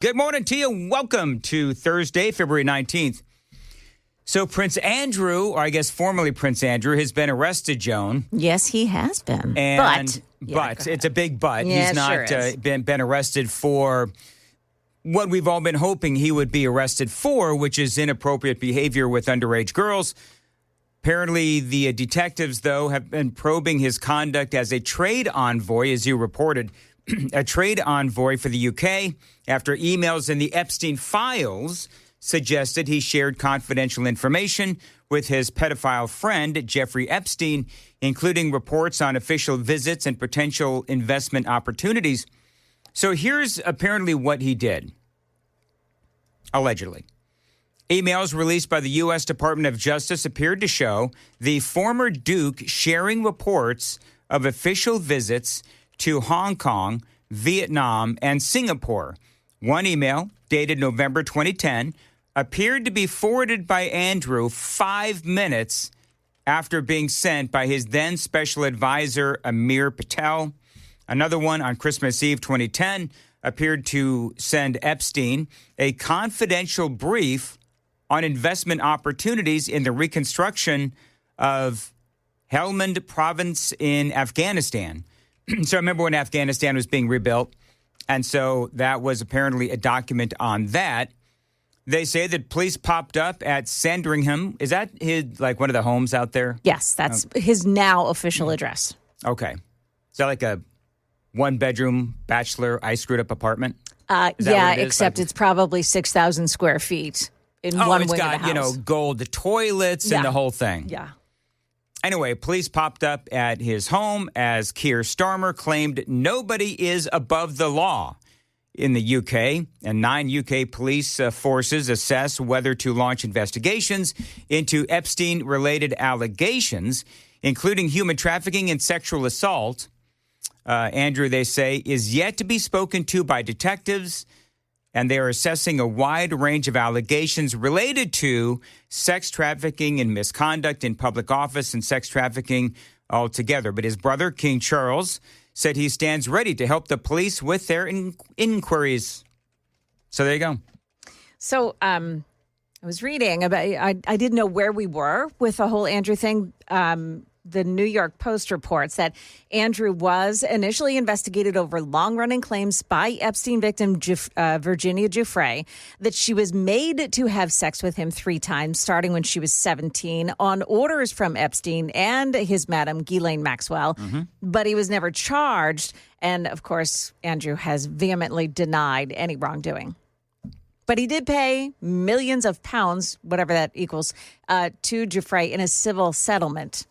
Good morning to you. Welcome to Thursday, February 19th. So Prince Andrew, or I guess formerly Prince Andrew, has been arrested, Joan. Yes, he has been. But it's a big but. Yeah, He's not sure been arrested for what we've all been hoping he would be arrested for, which is inappropriate behavior with underage girls. Apparently, the detectives, though, have been probing his conduct as a trade envoy, as you reported, a trade envoy for the UK after emails in the Epstein files suggested he shared confidential information with his pedophile friend, Jeffrey Epstein, including reports on official visits and potential investment opportunities. So here's apparently what he did, allegedly. Emails released by the U.S. Department of Justice appeared to show the former Duke sharing reports of official visits to Hong Kong, Vietnam, and Singapore. One email, dated November 2010, appeared to be forwarded by Andrew 5 minutes after being sent by his then special advisor, Amir Patel. Another one on Christmas Eve 2010 appeared to send Epstein a confidential brief on investment opportunities in the reconstruction of Helmand province in Afghanistan. So I remember when Afghanistan was being rebuilt, and so that was apparently a document on that. They say that police popped up at Sandringham. Is that his, like, one of the homes out there? Yes, that's his now official address. Okay. Is that like a one-bedroom bachelor I-screwed-up apartment? Yeah, except it's probably 6,000 square feet in one wing of the house. It's got, gold toilets and the whole thing. Yeah. Anyway, police popped up at his home as Keir Starmer claimed nobody is above the law in the UK, and 9 UK police forces assess whether to launch investigations into Epstein-related allegations, including human trafficking and sexual assault. Andrew, they say, is yet to be spoken to by detectives, and they are assessing a wide range of allegations related to sex trafficking and misconduct in public office and sex trafficking altogether. But his brother, King Charles, said he stands ready to help the police with their inquiries. So there you go. So I was reading about, I didn't know where we were with the whole Andrew thing. The New York Post reports that Andrew was initially investigated over long-running claims by Epstein victim Virginia Giuffre that she was made to have sex with him 3 times, starting when she was 17, on orders from Epstein and his madam, Ghislaine Maxwell. Mm-hmm. But he was never charged. And, of course, Andrew has vehemently denied any wrongdoing. But he did pay millions of pounds, whatever that equals, to Giuffre in a civil settlement.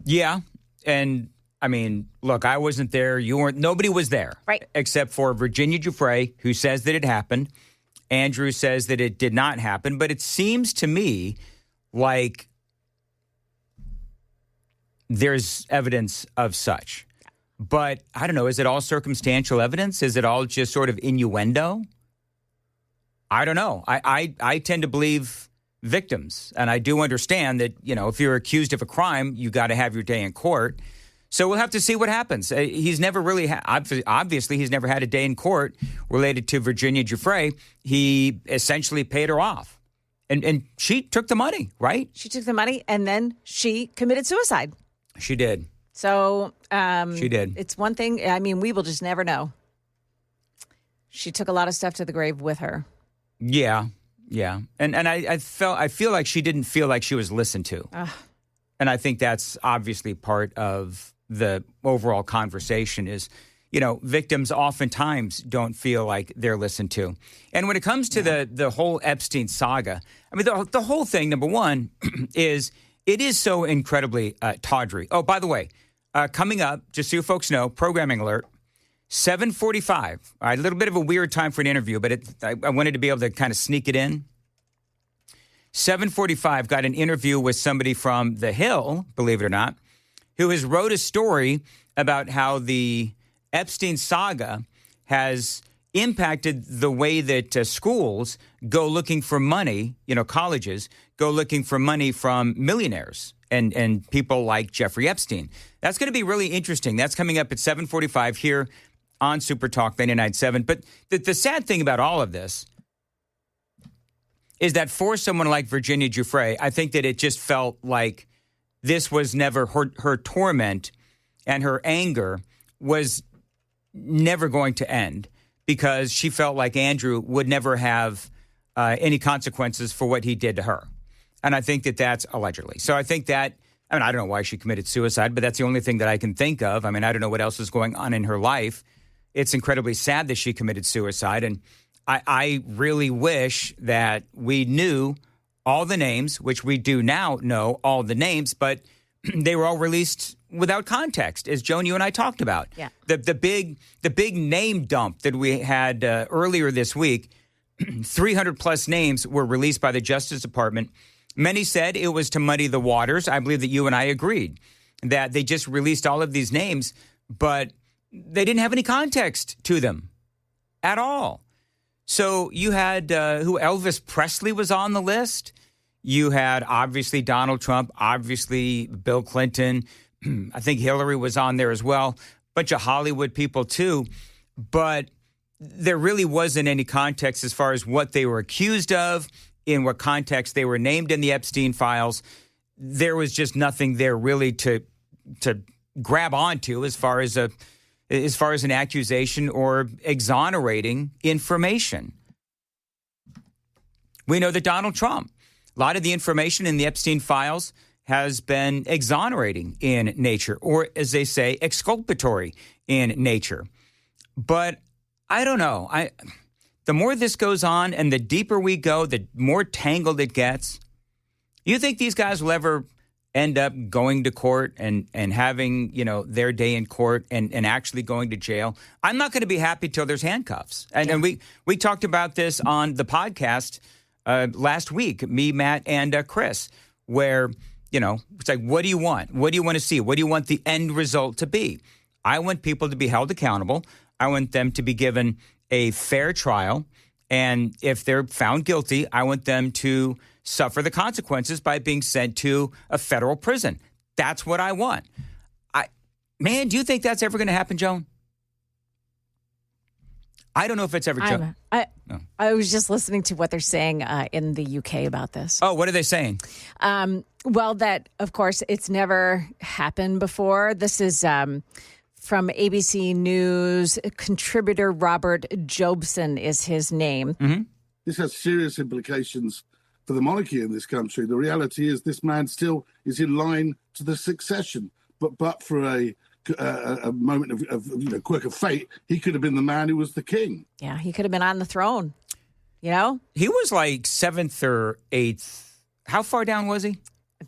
Yeah. And I mean, look, I wasn't there. You weren't. Nobody was there. Right. Except for Virginia Giuffre, who says that it happened. Andrew says that it did not happen. But it seems to me like there's evidence of such. But I don't know. Is it all circumstantial evidence? Is it all just sort of innuendo? I don't know. I tend to believe victims. And I do understand that, if you're accused of a crime, you got to have your day in court. So we'll have to see what happens. He's never really, obviously, he's never had a day in court related to Virginia Giuffre. He essentially paid her off. And she took the money, right? She took the money and then she committed suicide. She did. So she did. It's one thing. I mean, we will just never know. She took a lot of stuff to the grave with her. Yeah. Yeah. And I feel like she didn't feel like she was listened to. And I think that's obviously part of the overall conversation is, victims oftentimes don't feel like they're listened to. And when it comes to the whole Epstein saga, I mean, the whole thing, number one, is it is so incredibly tawdry. Oh, by the way, coming up, just so you folks know, programming alert, 7:45. All right, a little bit of a weird time for an interview, but I wanted to be able to kind of sneak it in. 7:45, got an interview with somebody from The Hill, believe it or not, who has wrote a story about how the Epstein saga has impacted the way that schools go looking for money, colleges go looking for money from millionaires and people like Jeffrey Epstein. That's going to be really interesting. That's coming up at 7:45 here on Super Talk 99.7. But the sad thing about all of this is that for someone like Virginia Giuffre, I think that it just felt like this was never her torment, and her anger was never going to end because she felt like Andrew would never have any consequences for what he did to her. And I think that that's allegedly. So I think that, I mean, I don't know why she committed suicide, but that's the only thing that I can think of. I mean, I don't know what else is going on in her life. It's incredibly sad that she committed suicide. And I really wish that we knew all the names, which we do now know all the names, but they were all released without context, as Joan, you and I talked about. Yeah. The big name dump that we had earlier this week, 300 plus names were released by the Justice Department. Many said it was to muddy the waters. I believe that you and I agreed that they just released all of these names, but they didn't have any context to them at all. So you had who Elvis Presley was on the list. You had obviously Donald Trump, obviously Bill Clinton. I think Hillary was on there as well. Bunch of Hollywood people too. But there really wasn't any context as far as what they were accused of, in what context they were named in the Epstein files. There was just nothing there really to grab onto as far as an accusation or exonerating information. We know that Donald Trump, a lot of the information in the Epstein files has been exonerating in nature, or as they say, exculpatory in nature. But I don't know. The more this goes on and the deeper we go, the more tangled it gets. You think these guys will ever end up going to court and having, their day in court and actually going to jail? I'm not going to be happy till there's handcuffs. And we talked about this on the podcast last week, me, Matt, and Chris, where, it's like, what do you want? What do you want to see? What do you want the end result to be? I want people to be held accountable. I want them to be given a fair trial. And if they're found guilty, I want them to suffer the consequences by being sent to a federal prison. That's what I want. Do you think that's ever going to happen, Joan? I don't know if it's ever. I was just listening to what they're saying in the UK about this. Oh, what are they saying? Well, that, of course, it's never happened before. This is from ABC News. Contributor Robert Jobson is his name. Mm-hmm. This has serious implications for the monarchy in this country. The reality is this man still is in line to the succession, but for a moment of quirk of fate, he could have been the man who was the king. Yeah, he could have been on the throne. He was like 7th or 8th. How far down was he?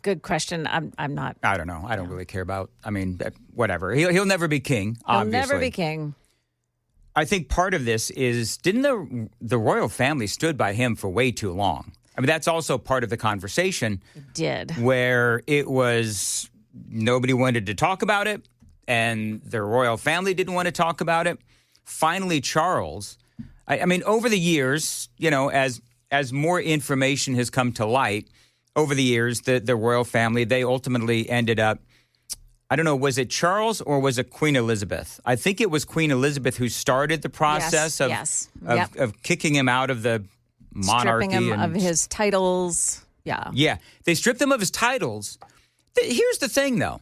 Good question. I'm not. I don't know. I don't really care about. I mean, whatever. He'll never be king. Obviously, he'll never be king. I think part of this is didn't the royal family stood by him for way too long. I mean, that's also part of the conversation. It did. Where it was nobody wanted to talk about it, and the royal family didn't want to talk about it. Finally, Charles. I mean, over the years, as more information has come to light, over the years, the royal family, they ultimately ended up, I don't know, was it Charles or was it Queen Elizabeth? I think it was Queen Elizabeth who started the process of kicking him out of the monarchy. Stripping him of his titles. Yeah. Yeah. They stripped him of his titles. Here's the thing, though.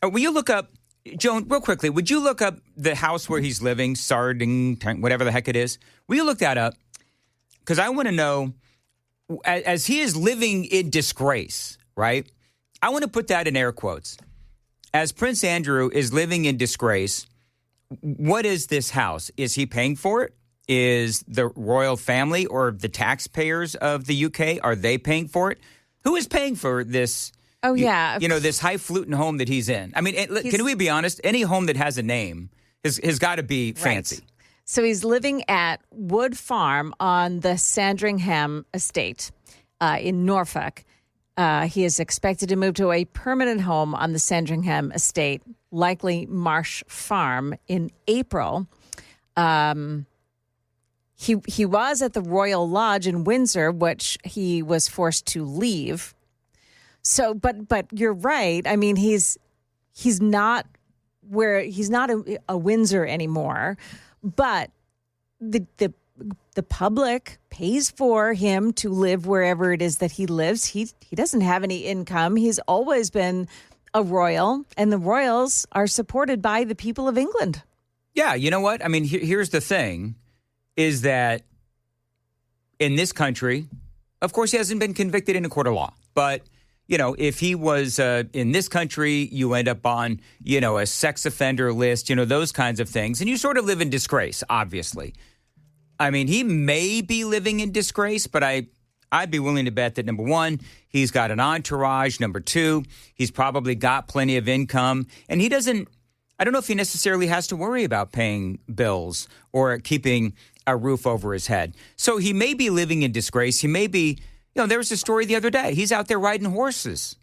Will you look up, Joan, real quickly, would you look up the house where he's living, Sarding, whatever the heck it is? Will you look that up? Because I want to know, as he is living in disgrace, right? I want to put that in air quotes. As Prince Andrew is living in disgrace, what is this house? Is he paying for it? Is the royal family or the taxpayers of the UK, are they paying for it? Who is paying for this? Oh, yeah. This highfalutin home that he's in. I mean, can we be honest? Any home that has a name has got to be fancy. Right. So he's living at Wood Farm on the Sandringham estate in Norfolk. He is expected to move to a permanent home on the Sandringham estate, likely Marsh Farm, in April. He was at the Royal Lodge in Windsor, which he was forced to leave. So, but you're right. I mean, he's not where he's not a Windsor anymore, but the public pays for him to live wherever it is that he lives. He doesn't have any income. He's always been a royal, and the royals are supported by the people of England. Yeah, you know what? I mean, here's the thing, is that in this country, of course, he hasn't been convicted in a court of law. But, you know, if he was in this country, you end up on, you know, a sex offender list, you know, those kinds of things. And you sort of live in disgrace, obviously. I mean, he may be living in disgrace, but I'd be willing to bet that, number one, he's got an entourage. Number two, he's probably got plenty of income. And I don't know if he necessarily has to worry about paying bills or keeping a roof over his head. So he may be living in disgrace. He may be, you know, there was a story the other day. He's out there riding horses.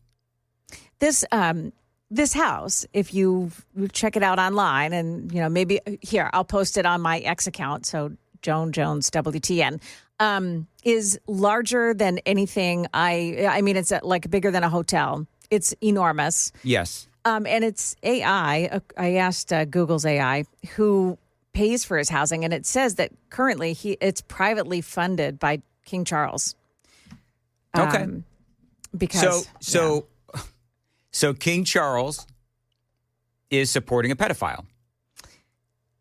This house, if you check it out online, and, you know, maybe here, I'll post it on my X account. So Joan Jones WTN. Is larger than anything. I mean, it's like bigger than a hotel. It's enormous. Yes. And it's AI. I asked Google's AI who pays for his housing, and it says that currently it's privately funded by King Charles. Okay. Because so King Charles is supporting a pedophile.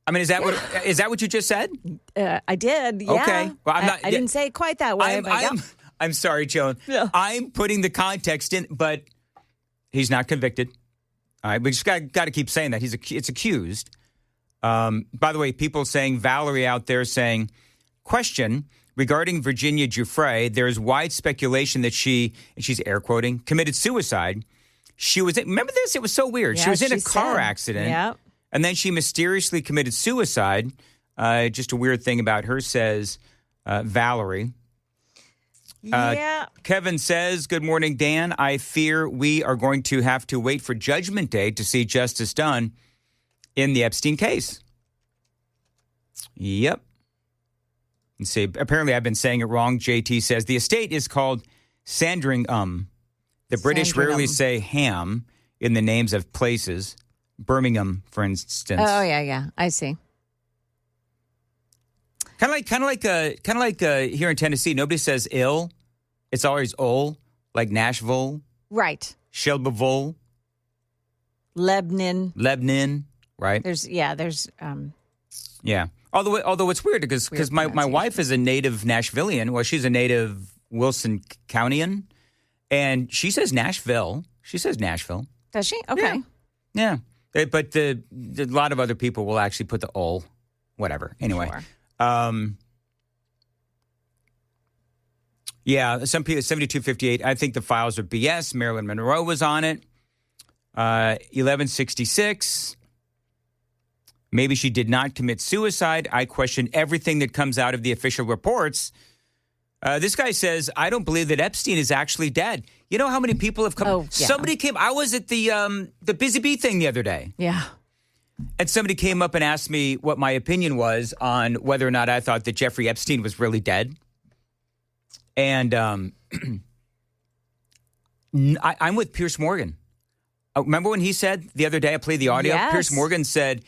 I mean, is that what you just said? I did. Yeah. Okay. Well, I didn't say it quite that way. I'm sorry, Joan. Yeah. I'm putting the context in, but he's not convicted. All right, we just got to keep saying that it's accused. By the way, people saying, Valerie out there saying, question regarding Virginia Giuffre. There's wide speculation that she's air quoting, committed suicide. Remember this? It was so weird. Yeah, she was in a car accident. Yeah. And then she mysteriously committed suicide. Just a weird thing about her, says Valerie. Yeah. Kevin says, good morning, Dan. I fear we are going to have to wait for Judgment Day to see justice done in the Epstein case. Yep. Let's see. Apparently, I've been saying it wrong. JT says, the estate is called Sandringham. The British rarely say ham in the names of places. Birmingham, for instance. Oh, yeah. I see. Kind of like here in Tennessee, nobody says ill. It's always ol, like Nashville. Right. Shelbyville. Lebanon. Right. Yeah. Although it's weird because my wife is a native Nashvilleian. Well, she's a native Wilson Countyan, and she says Nashville. She says Nashville. Does she? Okay. Yeah. But a lot of other people will actually put the ol, whatever. Anyway. Sure. Yeah, some people, 7258, I think the files are BS. Marilyn Monroe was on it. 1166, maybe she did not commit suicide. I question everything that comes out of the official reports. This guy says, I don't believe that Epstein is actually dead. You know how many people have come? Oh, yeah. Somebody came. I was at the Busy Bee thing the other day. Yeah. And somebody came up and asked me what my opinion was on whether or not I thought that Jeffrey Epstein was really dead. And I'm with Piers Morgan. Remember when he said the other day, I played the audio? Yes. Piers Morgan said,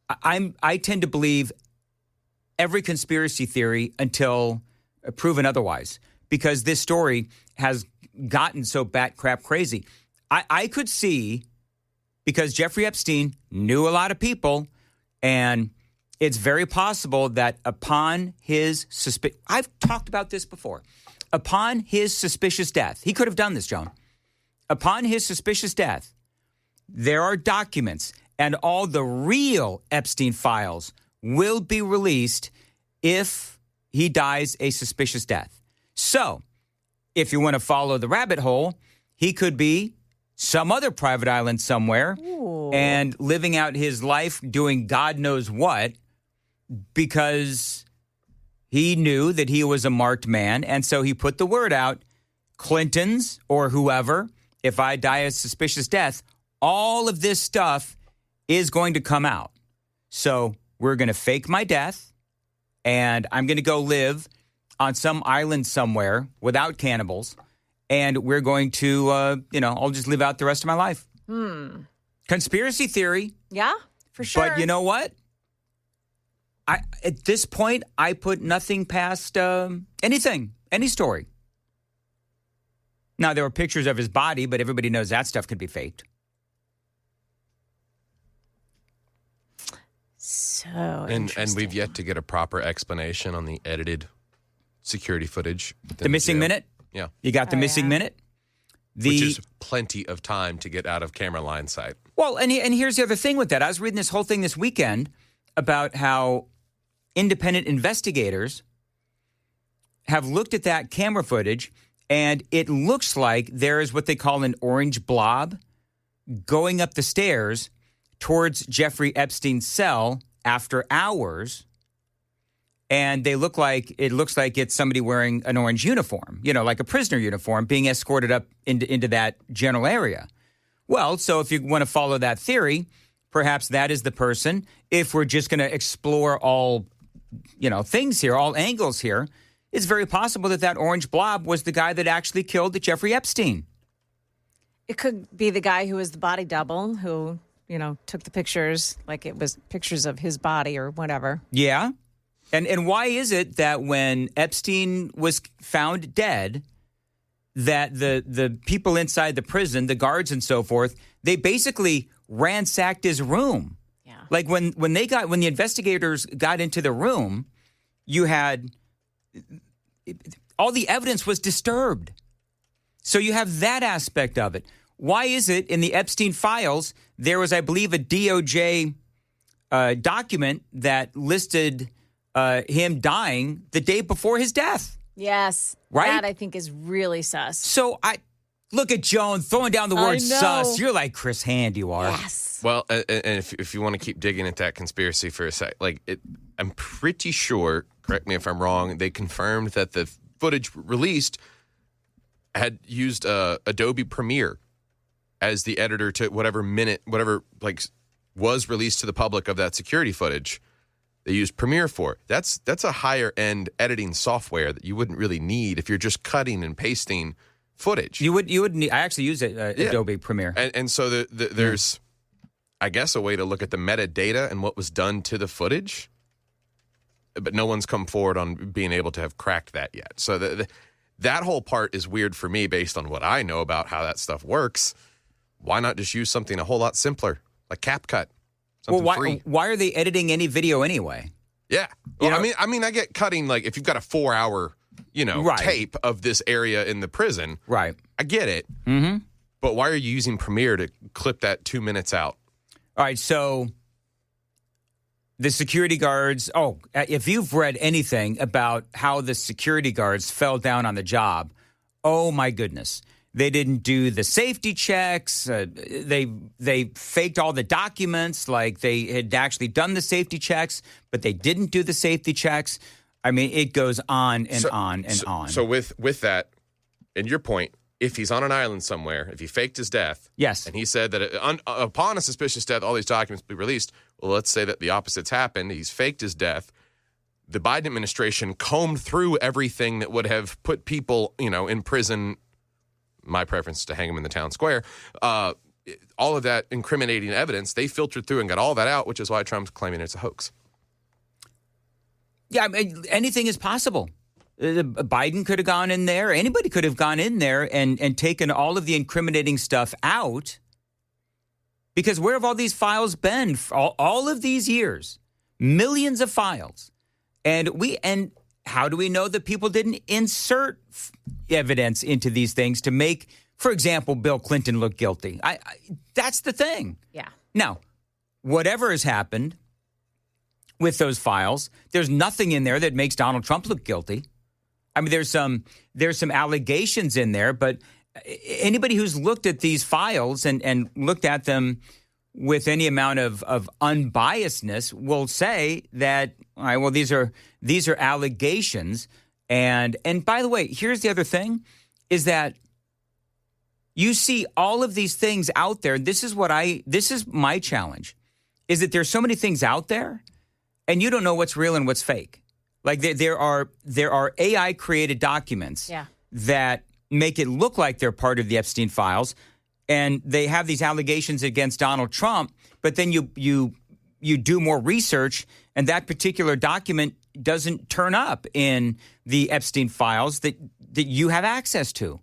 I tend to believe every conspiracy theory until proven otherwise, because this story has gotten so bat crap crazy. I could see, because Jeffrey Epstein knew a lot of people, and it's very possible that upon his I've talked about this before. Upon his suspicious death, he could have done this, Joan. Upon his suspicious death, there are documents, and all the real Epstein files will be released if he dies a suspicious death. So, if you want to follow the rabbit hole, he could be some other private island somewhere. Ooh. And living out his life doing God knows what, because he knew that he was a marked man, and so he put the word out, Clintons or whoever, if I die a suspicious death, all of this stuff is going to come out. So we're going to fake my death, and I'm going to go live on some island somewhere without cannibals, and we're going to, I'll just live out the rest of my life. Kind Conspiracy theory. Yeah, for sure. But you know what? At this point, I put nothing past anything, any story. Now, there were pictures of his body, but everybody knows that stuff could be faked. So and we've yet to get a proper explanation on the edited security footage. The missing minute? Yeah. You got the missing minute? Which is plenty of time to get out of camera line sight. Well, and here's the other thing with that. I was reading this whole thing this weekend about how independent investigators have looked at that camera footage, and it looks like there is what they call an orange blob going up the stairs towards Jeffrey Epstein's cell after hours. And it looks like it's somebody wearing an orange uniform, like a prisoner uniform, being escorted up into that general area. Well, so if you want to follow that theory, perhaps that is the person. If we're just going to explore all, things here, all angles here, it's very possible that orange blob was the guy that actually killed Jeffrey Epstein. It could be the guy who was the body double who, took the pictures like it was pictures of his body or whatever. Yeah. And why is it that when Epstein was found dead, that the people inside the prison, the guards and so forth, they basically ransacked his room? Yeah. Like when the investigators got into the room, you had all the evidence was disturbed. So you have that aspect of it. Why is it in the Epstein files there was, I believe, a DOJ document that listed him dying the day before his death? Yes. Right? That, I think, is really sus. So I look at Joan throwing down the word sus. You're like Chris Hand, you are. Yes. Well, and if you want to keep digging at that conspiracy for a sec, I'm pretty sure, correct me if I'm wrong, they confirmed that the footage released had used Adobe Premiere as the editor to whatever was released to the public of that security footage. They used Premiere for. That's a higher end editing software that you wouldn't really need if you're just cutting and pasting footage. You would need. I actually use Adobe Premiere, and so there's, I guess, a way to look at the metadata and what was done to the footage, but no one's come forward on being able to have cracked that yet. So that whole part is weird for me based on what I know about how that stuff works. Why not just use something a whole lot simpler, like CapCut? Why are they editing any video anyway? Yeah. Well, I mean, I get cutting, like, if you've got a 4-hour, tape of this area in the prison. Right. I get it. Mm-hmm. But why are you using Premiere to clip that 2 minutes out? All right, so the security guards, if you've read anything about how the security guards fell down on the job, oh my goodness. They didn't do the safety checks. They faked all the documents, like they had actually done the safety checks, but they didn't do the safety checks. I mean, it goes on and on and on. So with that, and your point, if he's on an island somewhere, if he faked his death, yes, and he said that upon a suspicious death, all these documents be released. Well, let's say that the opposite's happened. He's faked his death. The Biden administration combed through everything that would have put people, in prison. My preference is to hang him in the town square. All of that incriminating evidence, they filtered through and got all that out, which is why Trump's claiming it's a hoax. Yeah, I mean, anything is possible. Biden could have gone in there. Anybody could have gone in there and taken all of the incriminating stuff out. Because where have all these files been for all of these years? Millions of files. And how do we know that people didn't insert evidence into these things to make, for example, Bill Clinton look guilty? That's the thing. Yeah. Now, whatever has happened with those files, there's nothing in there that makes Donald Trump look guilty. I mean, there's some allegations in there, but anybody who's looked at these files and looked at them with any amount of unbiasedness will say that, all right, well, these are allegations. And by the way, here's the other thing, is that you see all of these things out there. This is my challenge, is that there's so many things out there and you don't know what's real and what's fake. Like there are AI created documents that make it look like they're part of the Epstein files. and they have these allegations against Donald Trump, but then you do more research, and that particular document doesn't turn up in the Epstein files that you have access to.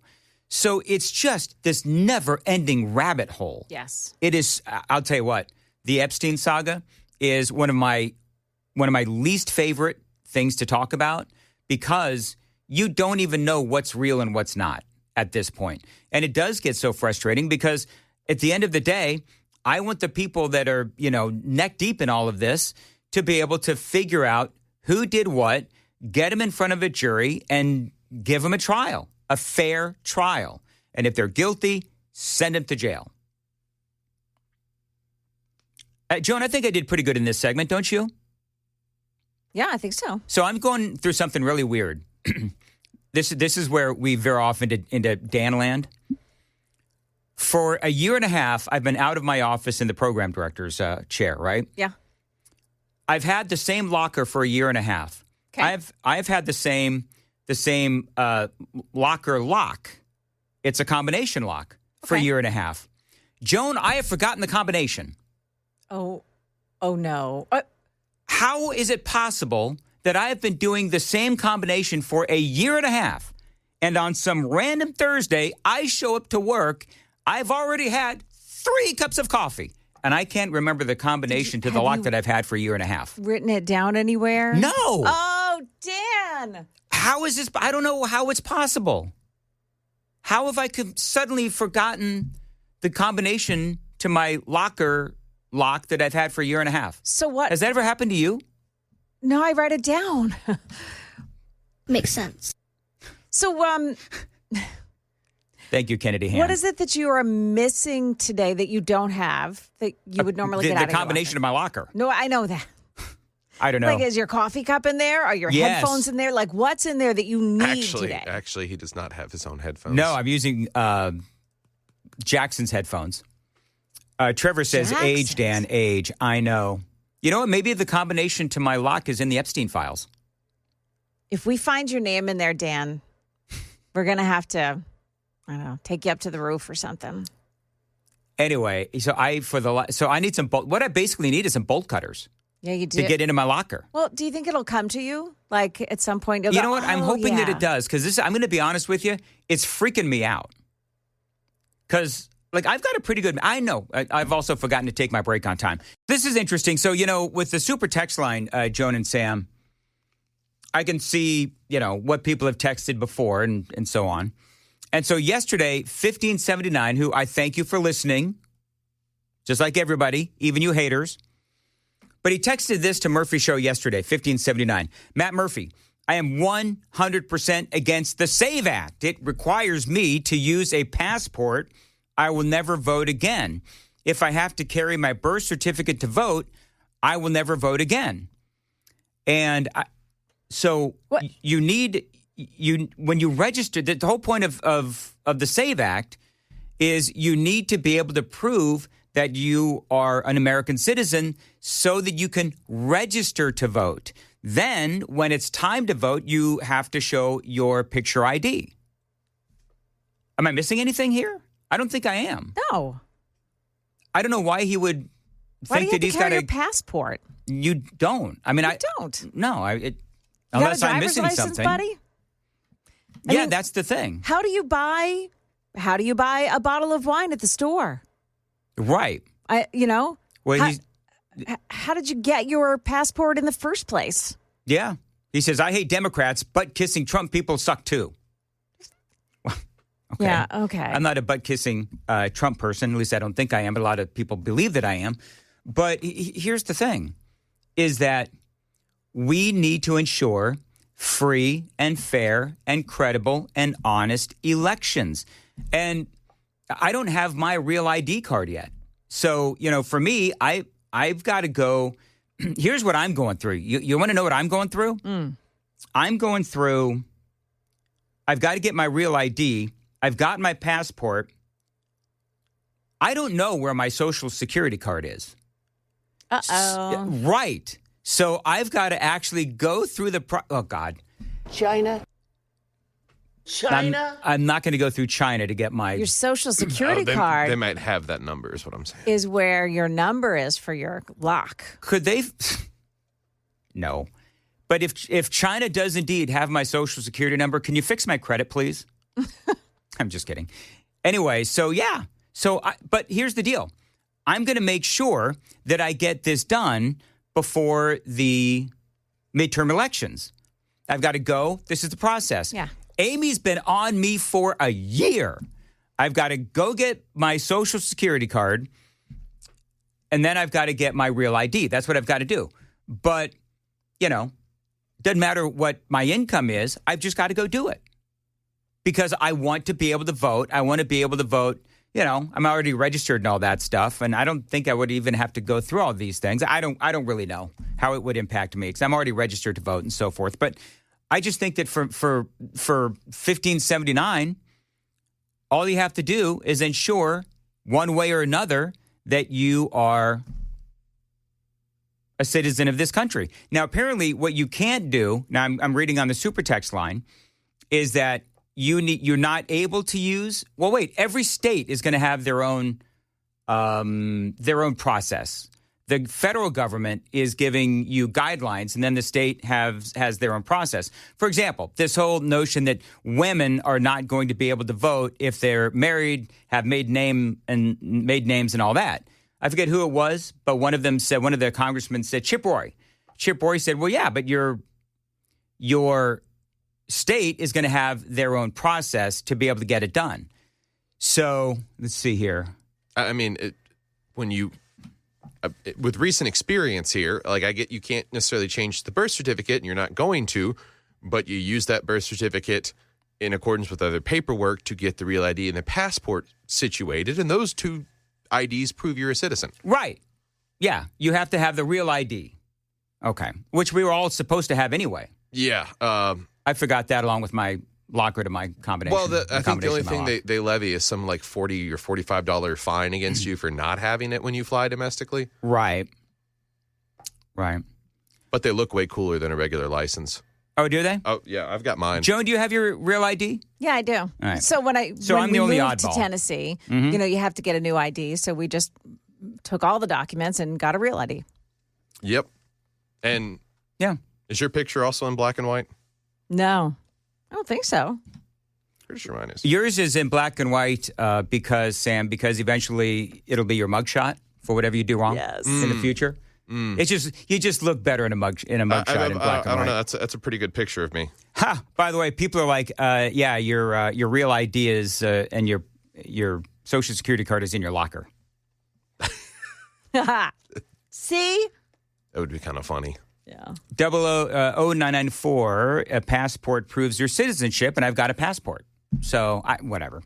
So it's just this never-ending rabbit hole. Yes. It is. I'll tell you what, the Epstein saga is one of my least favorite things to talk about, because you don't even know what's real and what's not at this point. And it does get so frustrating, because at the end of the day, I want the people that are, neck deep in all of this to be able to figure out who did what, get them in front of a jury, and give them a trial, a fair trial. And if they're guilty, send them to jail. Joan, I think I did pretty good in this segment, don't you? Yeah, I think so. So I'm going through something really weird. This is where we veer off into Dan land. For a year and a half, I've been out of my office in the program director's chair, right? Yeah. I've had the same locker for a year and a half. Okay. I've had the same locker lock. It's a combination lock for a year and a half. Joan, I have forgotten the combination. Oh no. How is it possible that I have been doing the same combination for a year and a half, and on some random Thursday, I show up to work, I've already had 3 cups of coffee, and I can't remember the combination to the lock that I've had for a year and a half. Written it down anywhere? No. Oh, Dan. How is this? I don't know how it's possible. How have I suddenly forgotten the combination to my locker lock that I've had for a year and a half? So what? Has that ever happened to you? No, I write it down. Makes sense. So, Thank you, Kennedy Hand. what is it that you are missing today that you don't have that you would normally get out of the combination of my locker. No, I know that. I don't know. Like, is your coffee cup in there? Are your Yes. headphones in there? Like, what's in there that you need today? Actually, he does not have his own headphones. No, I'm using Jackson's headphones. Trevor says, age, Dan, age. I know. You know what? Maybe the combination to my lock is in the Epstein files. If we find your name in there, Dan, we're going to have to, I don't know, take you up to the roof or something. Anyway, so I need some bolt. What I basically need is some bolt cutters. Yeah, you do. To get into my locker. Well, do you think it'll come to you? Like, at some point, you'll You go, know what? I'm "Oh, hoping that yeah." it does, because I'm going to be honest with you. It's freaking me out. Because, I've got a pretty good... I know. I've also forgotten to take my break on time. This is interesting. So, with the super text line, Joan and Sam, I can see, what people have texted before and so on. And so yesterday, 1579, who I thank you for listening, just like everybody, even you haters. But he texted this to Murphy's show yesterday, 1579. Matt Murphy, I am 100% against the SAVE Act. It requires me to use a passport. I will never vote again. If I have to carry my birth certificate to vote, I will never vote again. And What? when you register, the whole point of the SAVE Act is you need to be able to prove that you are an American citizen so that you can register to vote. Then, when it's time to vote, you have to show your picture ID. Am I missing anything here? I don't think I am. No. I don't know why he would Why do think you that have he's to got carry to. your passport? You don't. I mean, You don't. No, You unless got a I'm driver's missing license, something. buddy? I Yeah, mean, that's the thing. How do you buy a bottle of wine at the store? Right. Well, Well, how did you get your passport in the first place? yeah. He says, I hate Democrats, but kissing Trump people suck too. Well, okay. Yeah, okay. I'm not a butt-kissing Trump person. At least I don't think I am, but a lot of people believe that I am. But here's the thing, is that we need to ensure free and fair and credible and honest elections. And I don't have my real ID card yet. So, for me, I've got to go. Here's what I'm going through. You want to know what I'm going through? I'm going through, I've got to get my real ID. I've got my passport. I don't know where my Social Security card is. Uh-oh. Right. So I've got to actually go through oh, God. China. China? I'm not going to go through China to get my... Your social security card They might have that number is what I'm saying. is where your number is for your lock. Could they... No. But if China does indeed have my social security number, can you fix my credit, please? I'm just kidding. Anyway, so yeah. But here's the deal. I'm going to make sure that I get this done before the midterm elections. I've got to go. This is the process. Yeah. Amy's been on me for a year. I've got to go get my social security card, and then I've got to get my real ID. That's what I've got to do. But, doesn't matter what my income is. I've just got to go do it because I want to be able to vote. I want to be able to vote. I'm already registered and all that stuff, and I don't think I would even have to go through all these things. I don't really know how it would impact me because I'm already registered to vote and so forth. But I just think that for $15.79, all you have to do is ensure one way or another that you are a citizen of this country. Now, apparently, what you can't do, now I'm reading on the super text line, is that you're not able to use. Well, wait, every state is going to have their own process. The federal government is giving you guidelines, and then the state has their own process. For example, this whole notion that women are not going to be able to vote if they're married, have maiden names and all that. I forget who it was, but one of the congressmen said, Chip Roy. Chip Roy said, well, yeah, but your state is going to have their own process to be able to get it done. So let's see here. I mean, with recent experience here, like I get you can't necessarily change the birth certificate, and you're not going to, but you use that birth certificate in accordance with other paperwork to get the real ID and the passport situated, and those two IDs prove you're a citizen. Right. Yeah, you have to have the real ID. Okay, which we were all supposed to have anyway. Yeah. I forgot that along with my locker to my combination. Well, I think the only thing they levy is some like $40 or $45 fine against you for not having it when you fly domestically. Right. But they look way cooler than a regular license. Oh, do they? Oh, yeah, I've got mine. Joan, do you have your real ID? Yeah, I do. All right. So when I'm we the only moved to oddball. Tennessee, you have to get a new ID. So we just took all the documents and got a real ID. Yep. And yeah, is your picture also in black and white? No, I don't think so. Pretty sure mine is. Yours is in black and white because eventually it'll be your mugshot for whatever you do wrong in the future. It's just you just look better in a mugshot in black and white. I don't know. That's a pretty good picture of me. Ha! By the way, people are like, your real ID is and your social security card is in your locker. See? That would be kind of funny. Yeah. 000994, a passport proves your citizenship, and I've got a passport. So, whatever.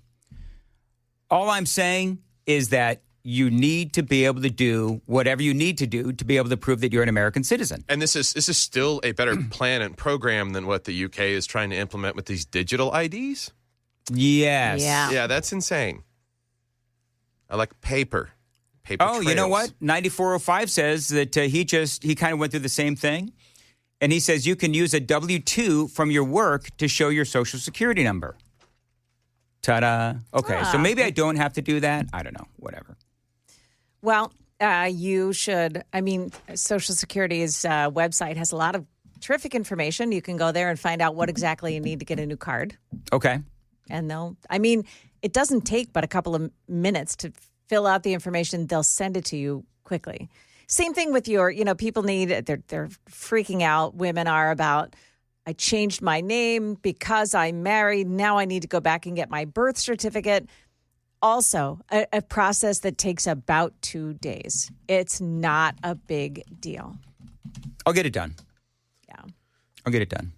All I'm saying is that you need to be able to do whatever you need to do to be able to prove that you're an American citizen. And this is still a better plan and program than what the UK is trying to implement with these digital IDs? Yes. Yeah, that's insane. I like paper. Oh, you know what? 9405 says that he kind of went through the same thing. And he says you can use a W-2 from your work to show your social security number. Ta-da. Okay, so maybe I don't have to do that. I don't know. Whatever. Well, you should. I mean, Social Security's website has a lot of terrific information. You can go there and find out what exactly you need to get a new card. Okay. And it doesn't take but a couple of minutes to fill out the information. They'll send it to you quickly. Same thing with people they're freaking out. Women are about, I changed my name because I'm married. Now I need to go back and get my birth certificate. Also, a process that takes about 2 days. It's not a big deal. I'll get it done. Yeah. I'll get it done.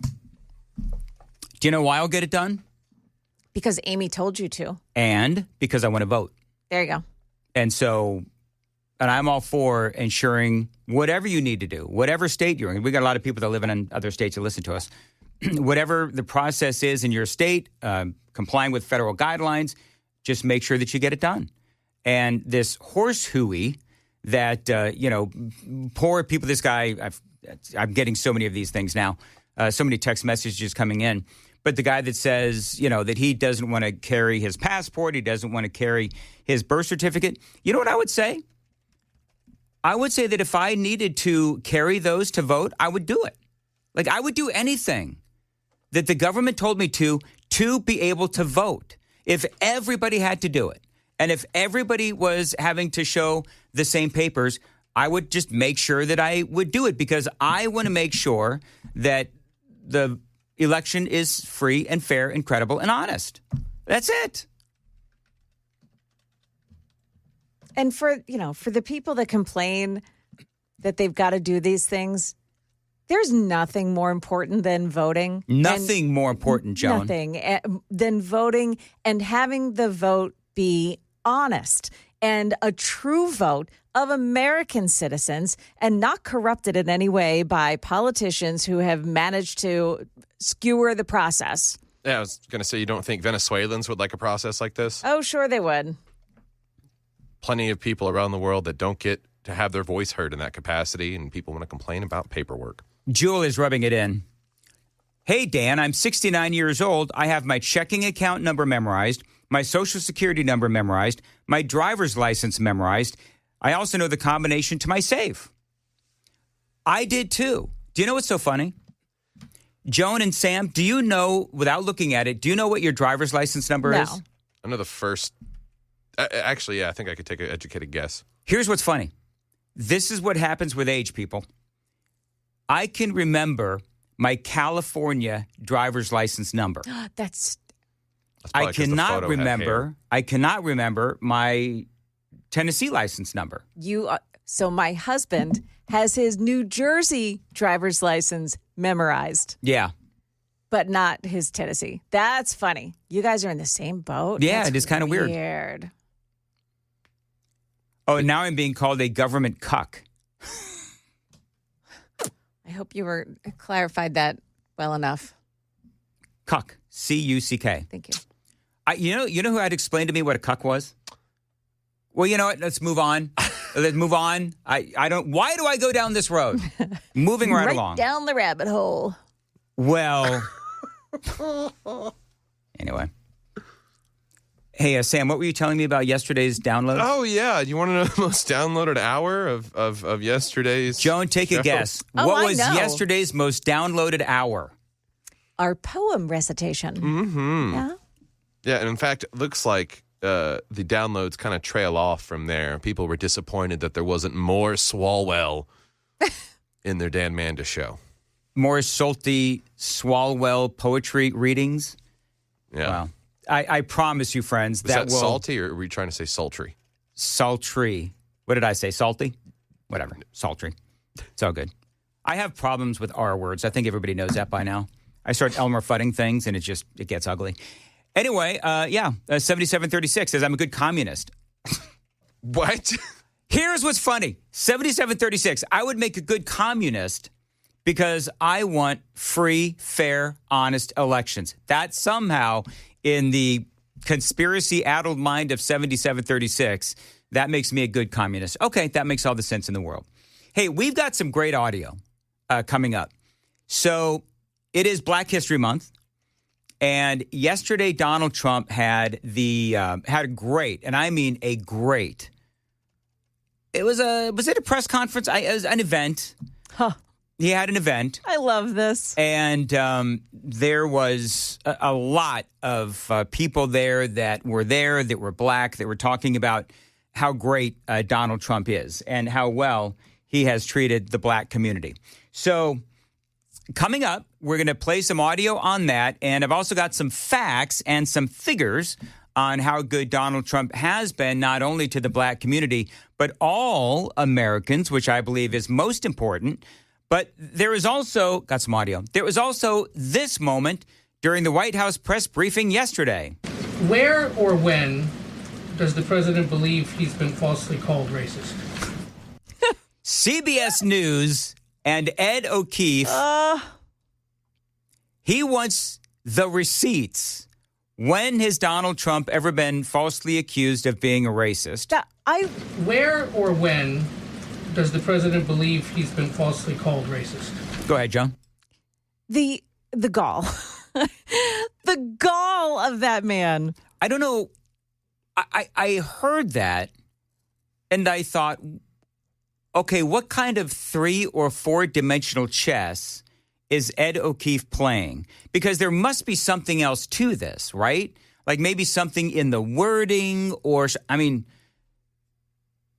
Do you know why I'll get it done? Because Amy told you to. And because I want to vote. There you go. And I'm all for ensuring whatever you need to do, whatever state you're in. We got a lot of people that live in other states that listen to us. Whatever the process is in your state, complying with federal guidelines, just make sure that you get it done. And this horse hooey that, poor people, this guy, I'm getting so many of these things now, so many text messages coming in. But the guy that says, that he doesn't want to carry his passport, he doesn't want to carry his birth certificate, you know what I would say? I would say that if I needed to carry those to vote, I would do it. Like, I would do anything that the government told me to be able to vote. If everybody had to do it, and if everybody was having to show the same papers, I would just make sure that I would do it because I want to make sure that the election is free and fair and credible and honest. That's it. And for the people that complain that they've got to do these things, there's nothing more important than voting. Nothing more important, Joan. Nothing than voting and having the vote be honest and a true vote of American citizens and not corrupted in any way by politicians who have managed to skewer the process. Yeah, I was going to say, you don't think Venezuelans would like a process like this? Oh, sure they would. Plenty of people around the world that don't get to have their voice heard in that capacity, and people want to complain about paperwork. Jewel is rubbing it in. Hey, Dan, I'm 69 years old. I have my checking account number memorized, my social security number memorized, my driver's license memorized. I also know the combination to my safe. I did too. Do you know what's so funny? Joan and Sam, do you know, without looking at it, do you know what your driver's license number is? I know the first. Actually, yeah, I think I could take an educated guess. Here's what's funny. This is what happens with age, people. I can remember my California driver's license number. That's I cannot remember my Tennessee license number. So my husband has his New Jersey driver's license memorized. Yeah. But not his Tennessee. That's funny. You guys are in the same boat? Yeah, That's it is kind of weird. Oh, and now I'm being called a government cuck. I hope you clarified that well enough. Cuck. C-U-C-K. Thank you. You know who had explained to me what a cuck was? Well, you know what? Let's move on. Let's move on. I don't. Why do I go down this road? Moving right along. Down the rabbit hole. Well. Anyway. Hey, Sam, what were you telling me about yesterday's downloads? Oh, yeah. Do you want to know the most downloaded hour of yesterday's Joan, take show? a guess. Oh, what I was know. yesterday's most downloaded hour? Our poem recitation. Mm-hmm. Yeah. Yeah, and in fact, it looks like the downloads kind of trail off from there. People were disappointed that there wasn't more Swalwell in their Dan Mandis show. More salty Swalwell poetry readings? Yeah. Wow. I promise you, friends, Was that will... salty, or were we trying to say sultry? Sultry. What did I say? Salty? Whatever. Sultry. It's all good. I have problems with R words. I think everybody knows that by now. I start Elmer Fudding things, and it gets ugly. Anyway, 7736 says I'm a good communist. What? Here's what's funny. 7736, I would make a good communist because I want free, fair, honest elections. That somehow, in the conspiracy-addled mind of 7736, that makes me a good communist. Okay, that makes all the sense in the world. Hey, we've got some great audio coming up. So it is Black History Month. And yesterday, Donald Trump had a great, and I mean a great. Was it a press conference? It was an event. Huh. He had an event. I love this. And there was a lot of people there that were Black, that were talking about how great Donald Trump is and how well he has treated the Black community. So coming up, we're going to play some audio on that. And I've also got some facts and some figures on how good Donald Trump has been, not only to the Black community, but all Americans, which I believe is most important. But there is also, got some audio, there was also this moment during the White House press briefing yesterday. Where or when does the president believe he's been falsely called racist? CBS News and Ed O'Keefe, he wants the receipts. When has Donald Trump ever been falsely accused of being a racist? Where or when does the president believe he's been falsely called racist? Go ahead, John. The gall. The gall of that man. I don't know. I heard that and I thought, okay, what kind of 3 or 4 dimensional chess is Ed O'Keefe playing? Because there must be something else to this, right? Like maybe something in the wording or, I mean,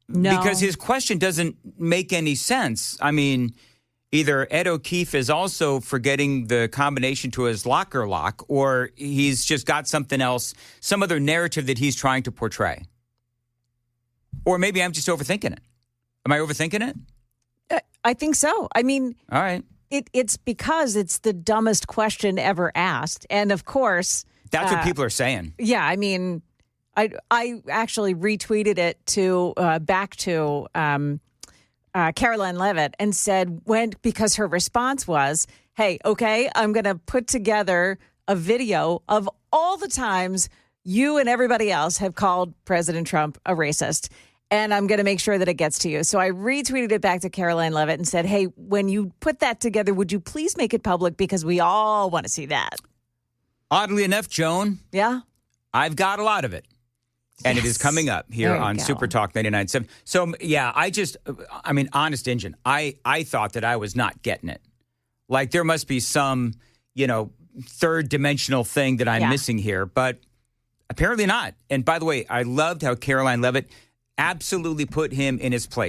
no. Because his question doesn't make any sense. I mean, either Ed O'Keefe is also forgetting the combination to his locker lock, or he's just got something else, some other narrative that he's trying to portray. Or maybe I'm just overthinking it. Am I overthinking it? I think so. I mean, all right. It's because it's the dumbest question ever asked. And of course, that's what people are saying. Yeah, I mean, I actually retweeted it to back to Caroline Levitt and said because her response was, hey, okay, I'm going to put together a video of all the times you and everybody else have called President Trump a racist. And I'm going to make sure that it gets to you. So I retweeted it back to Caroline Levitt and said, hey, when you put that together, would you please make it public? Because we all want to see that. Oddly enough, Joan. Yeah. I've got a lot of it. And it is coming up here on Super Talk 99.7. So, yeah, I mean, honest engine, I thought that I was not getting it. Like there must be some, third dimensional thing that I'm missing here. But apparently not. And by the way, I loved how Caroline Levitt absolutely put him in his place.